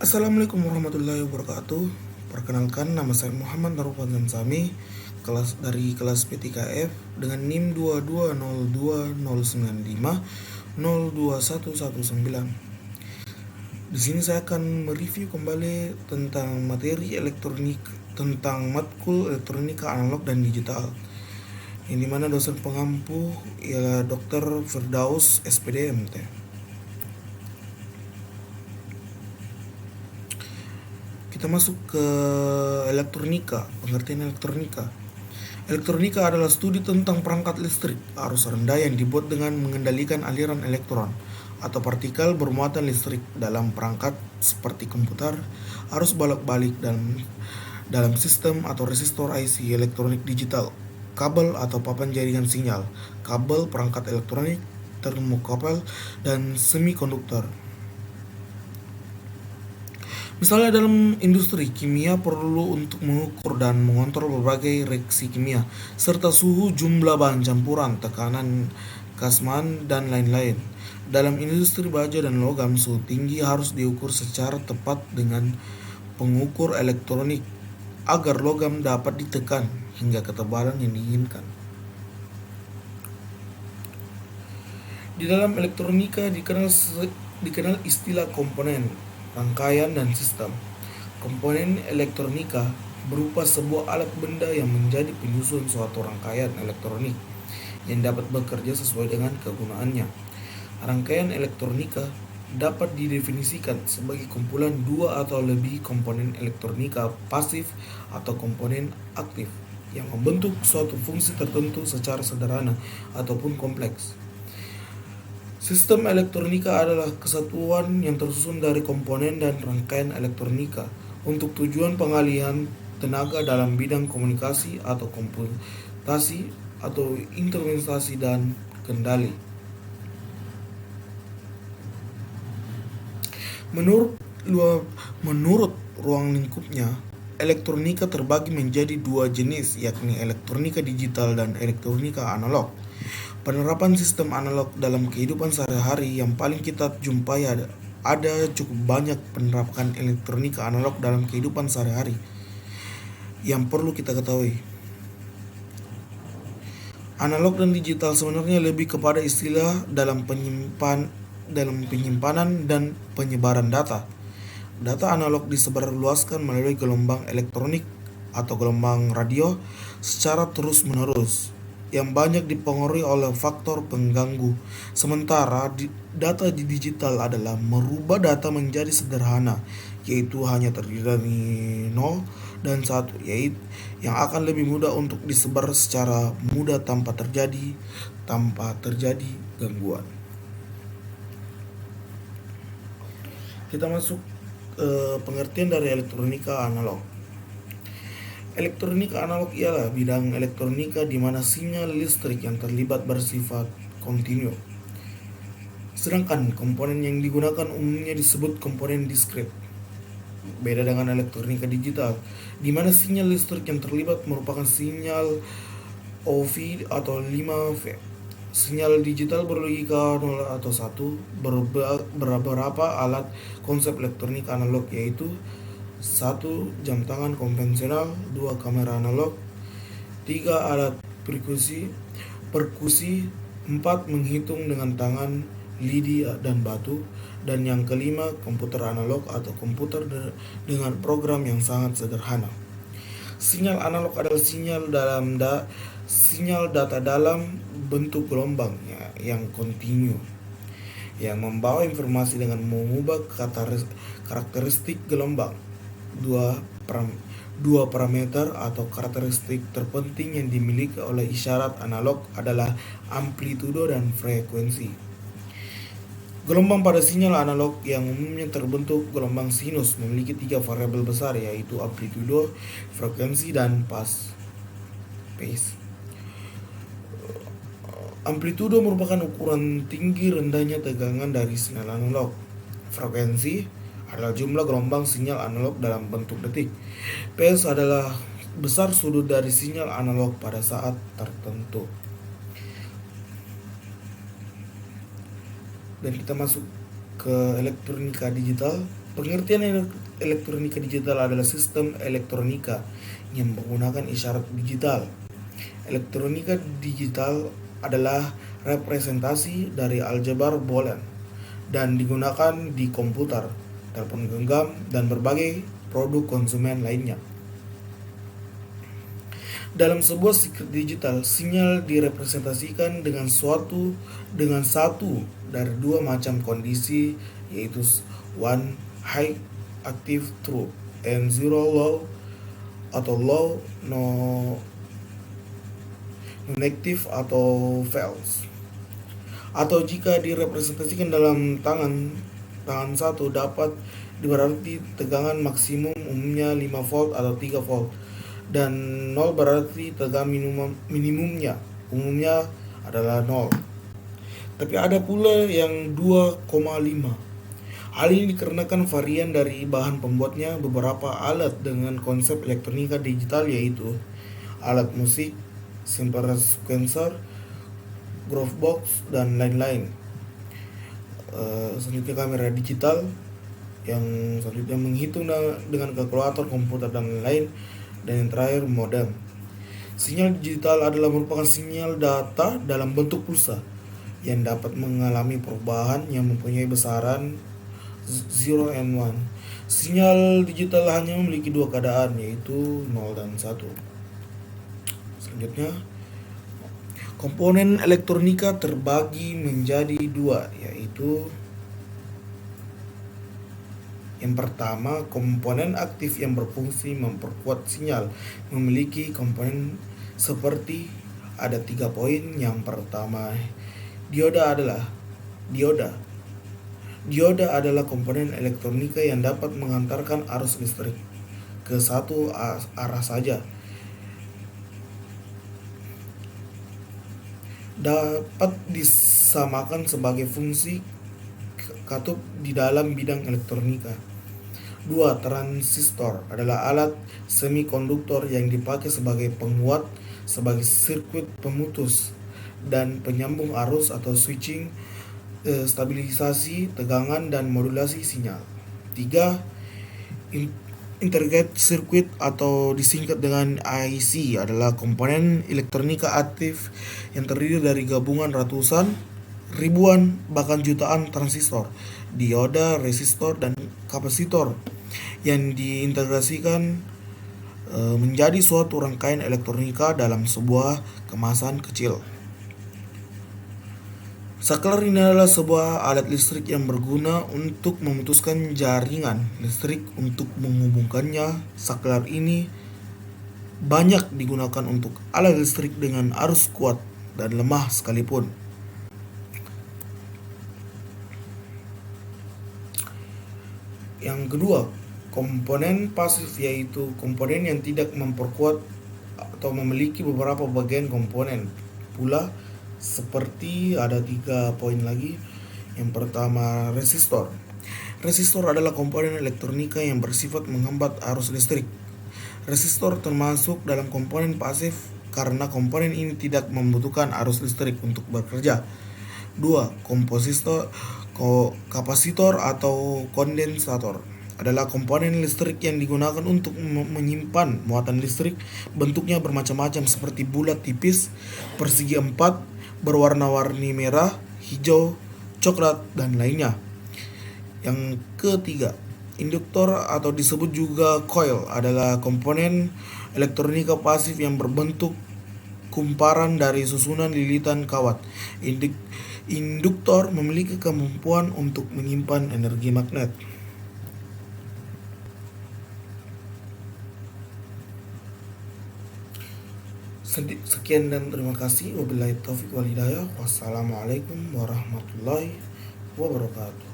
Assalamualaikum warahmatullahi wabarakatuh. Perkenalkan, nama saya Muhammad Narufan Sami, kelas P3F dengan NIM 2202095021119. Di sini saya akan mereview kembali tentang materi elektronik tentang matkul elektronika analog dan digital. Yang dimana dosen pengampu ialah Dr. Firdaus SPD MT. Kita masuk ke elektronika, pengertian elektronika. Elektronika adalah studi tentang perangkat listrik arus rendah yang dibuat dengan mengendalikan aliran elektron atau partikel bermuatan listrik dalam perangkat seperti komputer, arus bolak-balik dalam sistem atau resistor IC elektronik digital, kabel atau papan jaringan sinyal, kabel perangkat elektronik, termokabel, dan semikonduktor. Misalnya dalam industri kimia perlu untuk mengukur dan mengontrol berbagai reaksi kimia, serta suhu, jumlah bahan campuran, tekanan Kasman, dan lain-lain. Dalam industri baja dan logam, suhu tinggi harus diukur secara tepat dengan pengukur elektronik agar logam dapat ditekan hingga ketebalan yang diinginkan. Di dalam elektronika dikenal istilah komponen, rangkaian, dan sistem. Komponen elektronika berupa sebuah alat benda yang menjadi penyusun suatu rangkaian elektronik yang dapat bekerja sesuai dengan kegunaannya. Rangkaian elektronika dapat didefinisikan sebagai kumpulan dua atau lebih komponen elektronika pasif atau komponen aktif yang membentuk suatu fungsi tertentu secara sederhana ataupun kompleks. Sistem elektronika adalah kesatuan yang tersusun dari komponen dan rangkaian elektronika untuk tujuan pengalihan tenaga dalam bidang komunikasi atau komputasi atau intervensi dan kendali. Menurut ruang lingkupnya, elektronika terbagi menjadi dua jenis, yakni elektronika digital dan elektronika analog. Penerapan sistem analog dalam kehidupan sehari-hari yang paling kita jumpai ada cukup banyak penerapan elektronika analog dalam kehidupan sehari-hari yang perlu kita ketahui. Analog dan digital sebenarnya lebih kepada istilah dalam penyimpanan dan penyebaran data. Data analog disebarluaskan melalui gelombang elektronik atau gelombang radio secara terus-menerus yang banyak dipengaruhi oleh faktor pengganggu. Sementara data di digital adalah merubah data menjadi sederhana, yaitu hanya terdiri dari 0 dan 1, yaitu yang akan lebih mudah untuk disebar secara mudah tanpa terjadi gangguan. Kita masuk pengertian dari elektronika analog. Elektronika analog ialah bidang elektronika di mana sinyal listrik yang terlibat bersifat kontinu. Sedangkan komponen yang digunakan umumnya disebut komponen diskret. Beda dengan elektronika digital, di mana sinyal listrik yang terlibat merupakan sinyal OV atau 5V. Sinyal digital berlogika 0 atau 1, beberapa alat konsep elektronika analog yaitu 1. Jam tangan konvensional, 2. Kamera analog, 3. Alat perkusi, 4. Menghitung dengan tangan, lidi, dan batu, dan yang kelima komputer analog atau komputer dengan program yang sangat sederhana. Sinyal analog adalah sinyal data dalam bentuk gelombang yang kontinu yang membawa informasi dengan mengubah karakteristik gelombang. Dua parameter atau karakteristik terpenting yang dimiliki oleh isyarat analog adalah amplitudo dan frekuensi. Gelombang pada sinyal analog yang umumnya terbentuk gelombang sinus memiliki 3 variabel besar, yaitu amplitudo, frekuensi, dan phase. Amplitudo merupakan ukuran tinggi rendahnya tegangan dari sinyal analog. Frekuensi adalah jumlah gelombang sinyal analog dalam bentuk detik. Phase adalah besar sudut dari sinyal analog pada saat tertentu. Dan kita masuk ke elektronika digital. Pengertian elektronika digital adalah sistem elektronika yang menggunakan isyarat digital. Elektronika digital adalah representasi dari aljabar Boolean dan digunakan di komputer, telepon genggam, dan berbagai produk konsumen lainnya. Dalam sebuah sirkuit digital, sinyal direpresentasikan dengan satu dari dua macam kondisi, yaitu one high active true and zero low atau low no non-active atau false. Atau jika direpresentasikan dalam tangan satu dapat berarti tegangan maksimum umumnya 5 volt atau 3 volt, dan 0 berarti tegangan minimumnya umumnya adalah 0. Tapi ada pula yang 2,5. Hal ini dikarenakan varian dari bahan pembuatnya. Beberapa alat dengan konsep elektronika digital yaitu alat musik, simple sequencer, Groovebox, dan lain-lain. Selanjutnya kamera digital yang selanjutnya menghitung dengan kalkulator, komputer, dan lain-lain. Dan yang terakhir modem. Sinyal digital adalah merupakan sinyal data dalam bentuk pulsa yang dapat mengalami perubahan yang mempunyai besaran 0 and 1. Sinyal digital hanya memiliki dua keadaan, yaitu 0 dan 1. Selanjutnya, komponen elektronika terbagi menjadi dua, yaitu yang pertama, komponen aktif yang berfungsi memperkuat sinyal. Memiliki komponen seperti ada 3 poin. Yang pertama, dioda adalah komponen elektronika yang dapat mengantarkan arus listrik ke satu arah saja. Dapat disamakan sebagai fungsi katup di dalam bidang elektronika. 2. Transistor adalah alat semikonduktor yang dipakai sebagai penguat, sebagai sirkuit pemutus dan penyambung arus atau switching, stabilisasi tegangan dan modulasi sinyal. 3. Integrated circuit atau disingkat dengan IC adalah komponen elektronika aktif yang terdiri dari gabungan ratusan, ribuan, bahkan jutaan transistor, dioda, resistor, dan kapasitor yang diintegrasikan menjadi suatu rangkaian elektronika dalam sebuah kemasan kecil. Saklar ini adalah sebuah alat listrik yang berguna untuk memutuskan jaringan listrik untuk menghubungkannya. Saklar ini banyak digunakan untuk alat listrik dengan arus kuat dan lemah sekalipun. Yang kedua, komponen pasif, yaitu komponen yang tidak memperkuat atau memiliki beberapa bagian komponen pula, seperti ada 3 poin lagi. Yang pertama, resistor. Resistor adalah komponen elektronika yang bersifat menghambat arus listrik. Resistor termasuk dalam komponen pasif karena komponen ini tidak membutuhkan arus listrik untuk bekerja. 2. Kapasitor atau kondensator adalah komponen listrik yang digunakan untuk menyimpan muatan listrik. Bentuknya bermacam-macam seperti bulat tipis, persegi 4, berwarna-warni merah, hijau, coklat, dan lainnya. Yang ketiga, induktor atau disebut juga coil adalah komponen elektronika pasif yang berbentuk kumparan dari susunan lilitan kawat. Induktor memiliki kemampuan untuk menyimpan energi magnet. Sekian dan terima kasih. Wabillahi taufiq wal hidayah. Wassalamualaikum warahmatullahi wabarakatuh.